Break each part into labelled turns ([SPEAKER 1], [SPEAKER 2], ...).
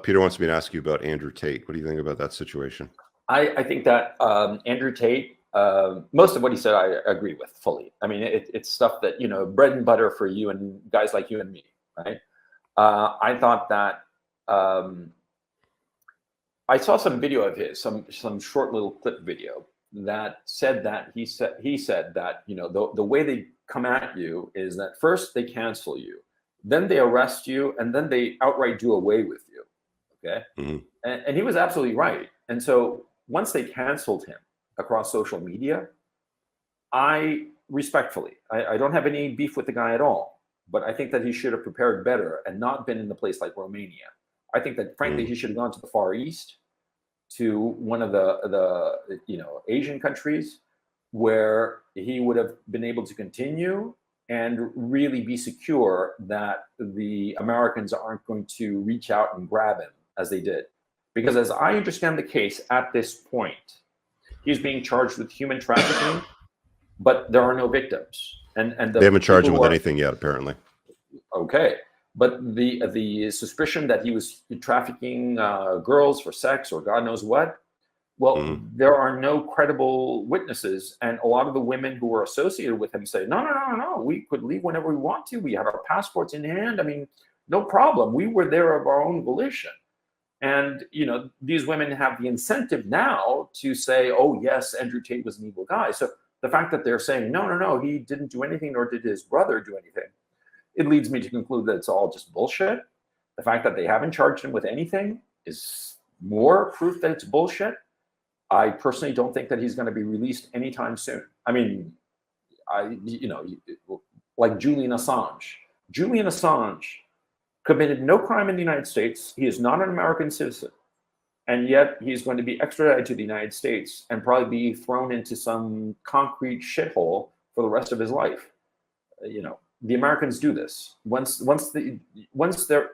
[SPEAKER 1] Peter wants me to ask you about Andrew Tate. What do you think about that situation?
[SPEAKER 2] I think that Andrew Tate, most of what he said, I agree with fully. I mean, it's stuff that, bread and butter for you and guys like you and me, right? I thought that I saw some video of his, some short little clip video that said that he said that the way they come at you is that first they cancel you, then they arrest you, and then they outright do away with you. Okay, and he was absolutely right. And so once they canceled him across social media, I respectfully, I don't have any beef with the guy at all, but I think that he should have prepared better and not been in a place like Romania. I think that frankly he should have gone to the Far East, to one of the Asian countries, where he would have been able to continue and really be secure that the Americans aren't going to reach out and grab him as they did. Because as I understand the case at this point, he's being charged with human trafficking, but there are no victims. And they
[SPEAKER 1] haven't charged him with anything yet, apparently.
[SPEAKER 2] Okay. But the suspicion that he was trafficking girls for sex or God knows what, well, there are no credible witnesses. And a lot of the women who were associated with him say, no, we could leave whenever we want to. We had our passports in hand. I mean, no problem. We were there of our own volition. And, these women have the incentive now to say, oh, yes, Andrew Tate was an evil guy. So the fact that they're saying, no, he didn't do anything, nor did his brother do anything, it leads me to conclude that it's all just bullshit. The fact that they haven't charged him with anything is more proof that it's bullshit. I personally don't think that he's going to be released anytime soon. I mean, like Julian Assange. Julian Assange committed no crime in the United States. He is not an American citizen. And yet he's going to be extradited to the United States and probably be thrown into some concrete shithole for the rest of his life. The Americans do this. Once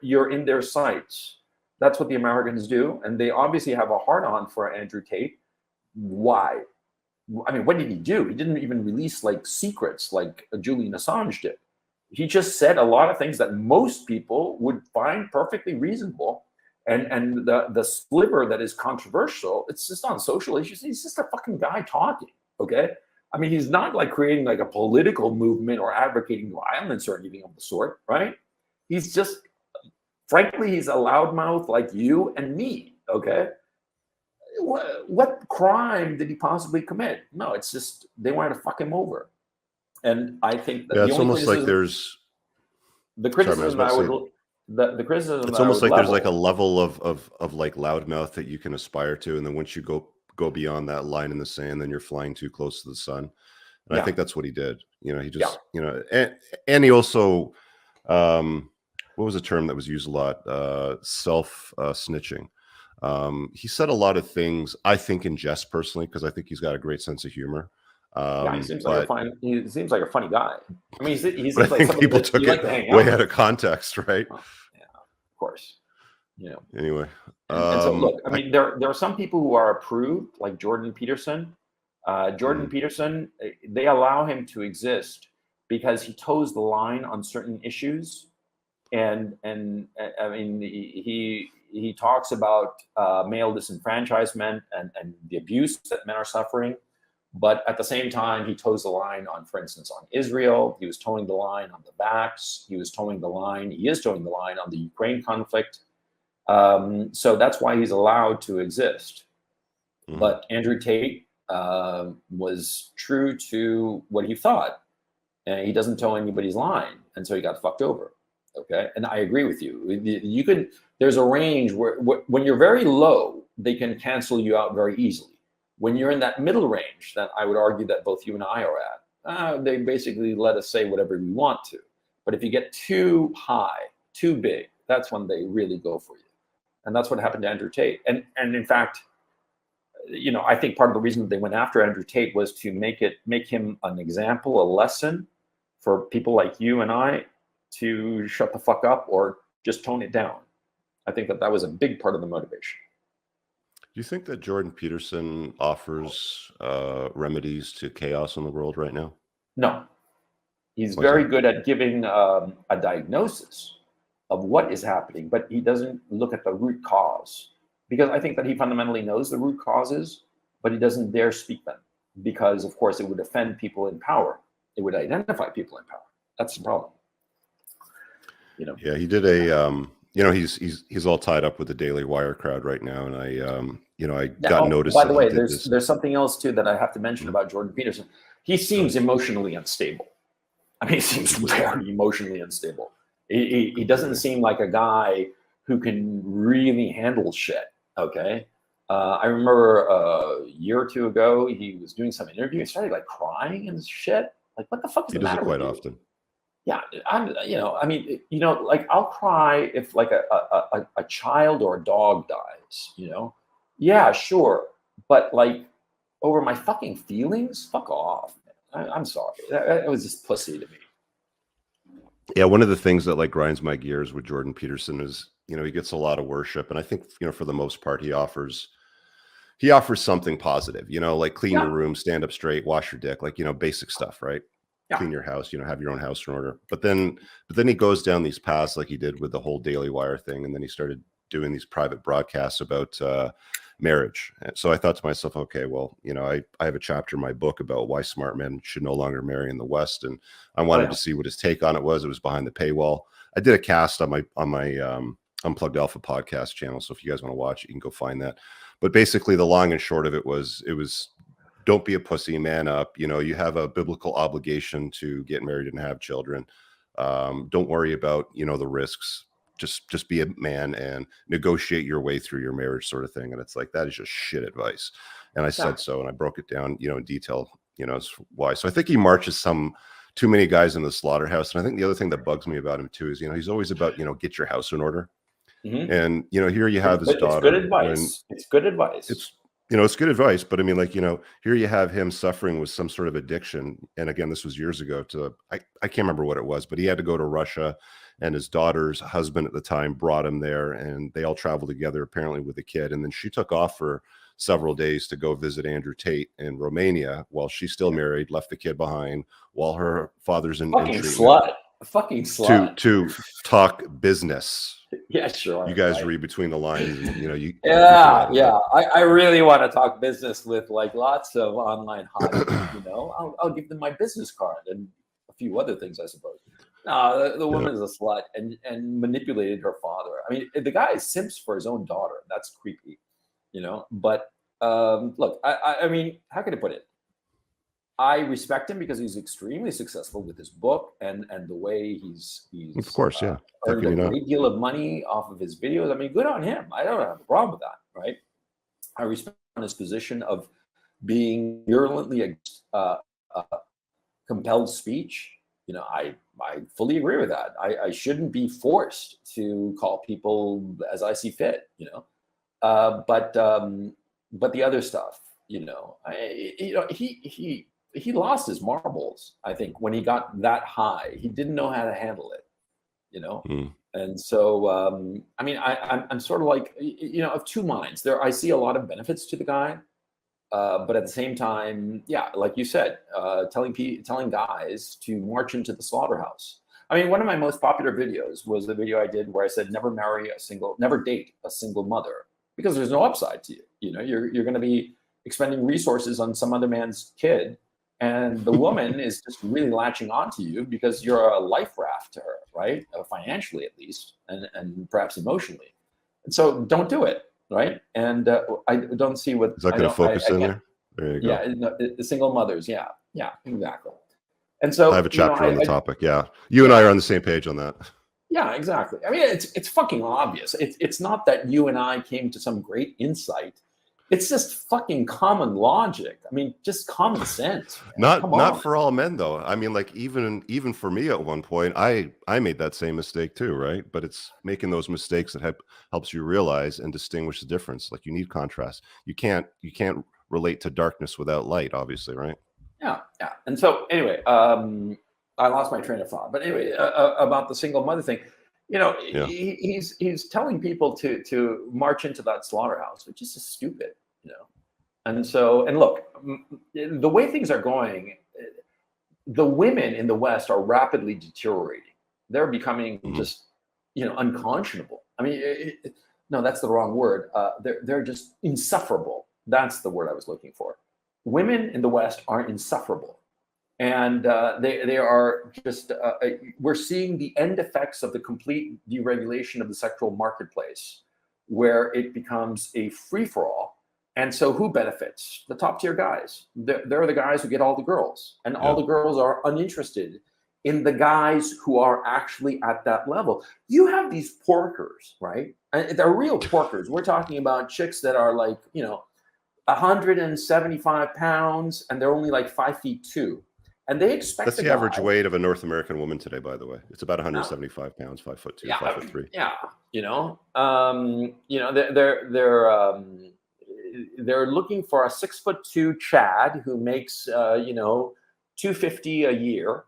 [SPEAKER 2] you're in their sights, that's what the Americans do. And they obviously have a hard-on for Andrew Tate. Why? I mean, what did he do? He didn't even release secrets like Julian Assange did. He just said a lot of things that most people would find perfectly reasonable. And the sliver that is controversial, it's just on social issues. He's just a fucking guy talking, okay? I mean, he's not creating a political movement or advocating violence or anything of the sort, right? He's just, frankly, he's a loudmouth like you and me, okay? What crime did he possibly commit? No, it's just they wanted to fuck him over. And I think that
[SPEAKER 1] it's almost like there's
[SPEAKER 2] the criticism the criticism.
[SPEAKER 1] It's almost like there's a level of loudmouth that you can aspire to, and then once you go beyond that line in the sand, then you're flying too close to the sun. And I think that's what he did. He just and he also what was a term that was used a lot? Self snitching. He said a lot of things, I think, in jest personally, because I think he's got a great sense of humor.
[SPEAKER 2] He seems like a funny guy. I mean, he seems
[SPEAKER 1] I think people took it way out of context, right?
[SPEAKER 2] Oh, yeah, of course.
[SPEAKER 1] Anyway,
[SPEAKER 2] and so look, I mean, there are some people who are approved, like Jordan Peterson. Jordan Peterson, they allow him to exist because he toes the line on certain issues, and I mean, he talks about male disenfranchisement and the abuse that men are suffering. But at the same time, he toes the line on, for instance, on Israel. He was towing the line on the vax. He is towing the line on the Ukraine conflict. So that's why he's allowed to exist. But Andrew Tate was true to what he thought, and he doesn't toe anybody's line, and so he got fucked over. Okay, and I agree with you. There's a range where when you're very low, they can cancel you out very easily. When you're in that middle range, that I would argue that both you and I are at, they basically let us say whatever we want to. But if you get too high, too big, that's when they really go for you. And that's what happened to Andrew Tate. And in fact, I think part of the reason that they went after Andrew Tate was to make him an example, a lesson for people like you and I to shut the fuck up or just tone it down. I think that was a big part of the motivation.
[SPEAKER 1] Do you think that Jordan Peterson offers remedies to chaos in the world right now?
[SPEAKER 2] No. He's very good at giving a diagnosis of what is happening, but he doesn't look at the root cause, because I think that he fundamentally knows the root causes, but he doesn't dare speak them, because of course it would offend people in power. It would identify people in power. That's the problem.
[SPEAKER 1] Yeah, he did a he's all tied up with the Daily Wire crowd right now, and I got notice.
[SPEAKER 2] By the way, there's something else too that I have to mention about Jordan Peterson. He seems emotionally unstable. I mean, he seems very emotionally unstable. He doesn't seem like a guy who can really handle shit. Okay. I remember a year or two ago, he was doing some interview. He started like crying and shit. Like, what the fuck is the matter with you? He does it quite often. Yeah, like I'll cry if like a child or a dog dies, Yeah, sure. But like over my fucking feelings, fuck off. I'm sorry. That was just pussy to me.
[SPEAKER 1] Yeah, one of the things that like grinds my gears with Jordan Peterson is, he gets a lot of worship, and I think, for the most part, he offers something positive, like clean your room, stand up straight, wash your dick, like, basic stuff, right? Yeah. Clean your house, have your own house in order. But then he goes down these paths like he did with the whole Daily Wire thing, and then he started doing these private broadcasts about marriage. And so I thought to myself, okay, well, I have a chapter in my book about why smart men should no longer marry in the West, and I wanted to see what his take on it was. It was behind the paywall. I did a cast on my Unplugged Alpha podcast channel, so if you guys want to watch it, you can go find that. But basically, the long and short of it was don't be a pussy, man up. You have a biblical obligation to get married and have children. Don't worry about the risks. Just be a man and negotiate your way through your marriage, sort of thing. And it's like, that is just shit advice. And I said so, and I broke it down, in detail, why. So I think he marches too many guys in the slaughterhouse. And I think the other thing that bugs me about him too is, he's always about, get your house in order. Mm-hmm. And, here you have his daughter.
[SPEAKER 2] It's good advice. It's good advice.
[SPEAKER 1] It's good advice, but I mean, like, here you have him suffering with some sort of addiction. And again, this was years ago I can't remember what it was, but he had to go to Russia, and his daughter's husband at the time brought him there, and they all traveled together, apparently with a kid. And then she took off for several days to go visit Andrew Tate in Romania while she's still married, left the kid behind while her father's in treatment.
[SPEAKER 2] Fucking slut.
[SPEAKER 1] To talk business.
[SPEAKER 2] Yeah, sure.
[SPEAKER 1] You guys read between the lines, and
[SPEAKER 2] Yeah. I really want to talk business with like lots of online hotties. I'll give them my business card and a few other things, I suppose. No, the woman is a slut and manipulated her father. I mean, the guy simps for his own daughter. That's creepy, But look, I mean, how can I put it? I respect him because he's extremely successful with his book and the way he's
[SPEAKER 1] of course,
[SPEAKER 2] earned a great deal of money off of his videos. I mean, good on him. I don't have a problem with that, right? I respect his position of being virulently against compelled speech. I fully agree with that. I shouldn't be forced to call people as I see fit. But the other stuff, he lost his marbles, I think, when he got that high. He didn't know how to handle it, And so, I mean, I'm sort of like, of two minds. I see a lot of benefits to the guy, but at the same time, like you said, telling guys to march into the slaughterhouse. I mean, one of my most popular videos was the video I did where I said, never date a single mother, because there's no upside to you. You're going to be expending resources on some other man's kid. And the woman is just really latching onto you because you're a life raft to her, right? Financially, at least, and perhaps emotionally. And so don't do it, right? And I don't see what...
[SPEAKER 1] Is that going to focus in there? There you go.
[SPEAKER 2] Yeah, the single mothers. Yeah, exactly. And so...
[SPEAKER 1] I have a chapter on the topic, yeah. You and I are on the same page on that.
[SPEAKER 2] Yeah, exactly. I mean, it's fucking obvious. It's not that you and I came to some great insight. It's just fucking common logic. I mean, just common sense.
[SPEAKER 1] Not for all men, though. I mean, like even for me at one point, I made that same mistake too, right? But it's making those mistakes that helps you realize and distinguish the difference. Like, you need contrast. You can't relate to darkness without light, obviously, right?
[SPEAKER 2] Yeah. And so anyway, I lost my train of thought. But anyway, about the single mother thing. He's telling people to march into that slaughterhouse, which is just stupid, And so, and look, the way things are going, the women in the West are rapidly deteriorating. They're becoming just unconscionable. I mean, no, that's the wrong word. They're just insufferable. That's the word I was looking for. Women in the West are insufferable. And they are just, we're seeing the end effects of the complete deregulation of the sexual marketplace, where it becomes a free-for-all. And so who benefits? The top tier guys. They're the guys who get all the girls. And all the girls are uninterested in the guys who are actually at that level. You have these porkers, right? And they're real porkers. We're talking about chicks that are like, 175 pounds, and they're only like 5'2". And they expect
[SPEAKER 1] that's the average weight of a North American woman today, by the way. It's about 175 pounds, 5'2", 5'3".
[SPEAKER 2] Yeah, they're looking for a 6'2" Chad who makes $250 a year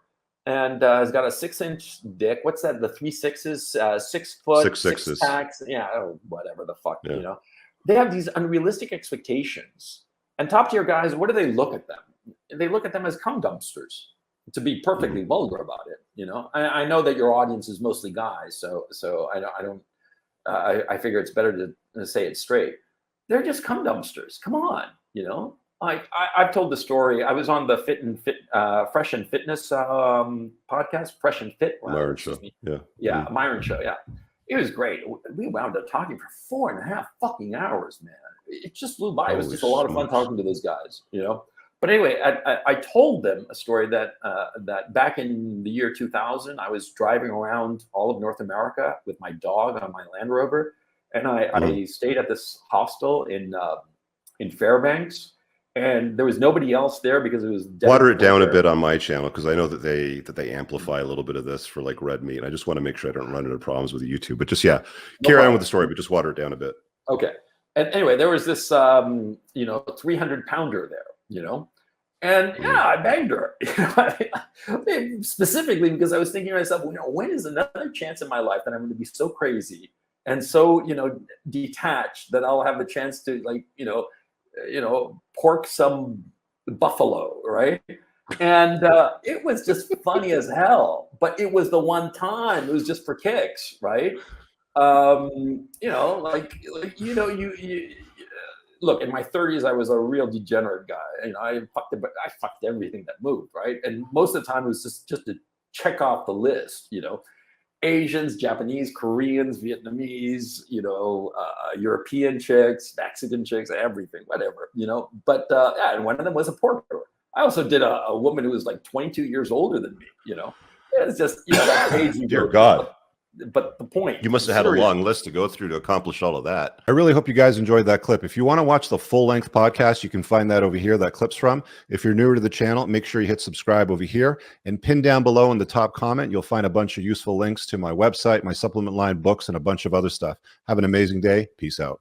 [SPEAKER 2] and has got a 6-inch dick. What's that? The 3 6s, 6 foot,
[SPEAKER 1] 6 sixes.
[SPEAKER 2] 6 packs. Yeah, whatever the fuck. They have these unrealistic expectations. And top tier guys, what do they look at them? They look at them as cum dumpsters, to be perfectly vulgar about it. I know that your audience is mostly guys, so I figure it's better to say it straight. They're just cum dumpsters. Come on, Like I've told the story. I was on the Fresh and Fitness podcast, Fresh and Fit.
[SPEAKER 1] Myron show.
[SPEAKER 2] Yeah, Myron show. Yeah, it was great. We wound up talking for 4.5 fucking hours, man. It just flew by. It was just a lot of fun talking to those guys, But anyway, I told them a story that back in the year 2000, I was driving around all of North America with my dog on my Land Rover, and I stayed at this hostel in Fairbanks, and there was nobody else there because it was
[SPEAKER 1] water it down a bit on my channel, because I know that they amplify a little bit of this for like red meat. I just want to make sure I don't run into problems with YouTube. But just carry on with the story, but just water it down a bit.
[SPEAKER 2] Okay. And anyway, there was this 300-pounder there, and I banged her, specifically because I was thinking to myself, when is another chance in my life that I'm going to be so crazy and so detached that I'll have a chance to pork some buffalo, right? And it was just funny as hell, but it was the one time. It was just for kicks, right? Look, in my 30s, I was a real degenerate guy. I fucked everything that moved, right? And most of the time it was just to check off the list, Asians, Japanese, Koreans, Vietnamese, European chicks, Mexican chicks, everything, whatever, But and one of them was a porker. I also did a woman who was like 22 years older than me, It's just, that crazy.
[SPEAKER 1] Dear God.
[SPEAKER 2] But the point,
[SPEAKER 1] you must have had a long list to go through to accomplish all of that. I really hope you guys enjoyed that clip. If you want to watch the full-length podcast, you can find that over here, that clip's from. If you're newer to the channel, make sure you hit subscribe over here, and pin down below in the top comment, you'll find a bunch of useful links to my website, my supplement line, books, and a bunch of other stuff. Have an amazing day. Peace out.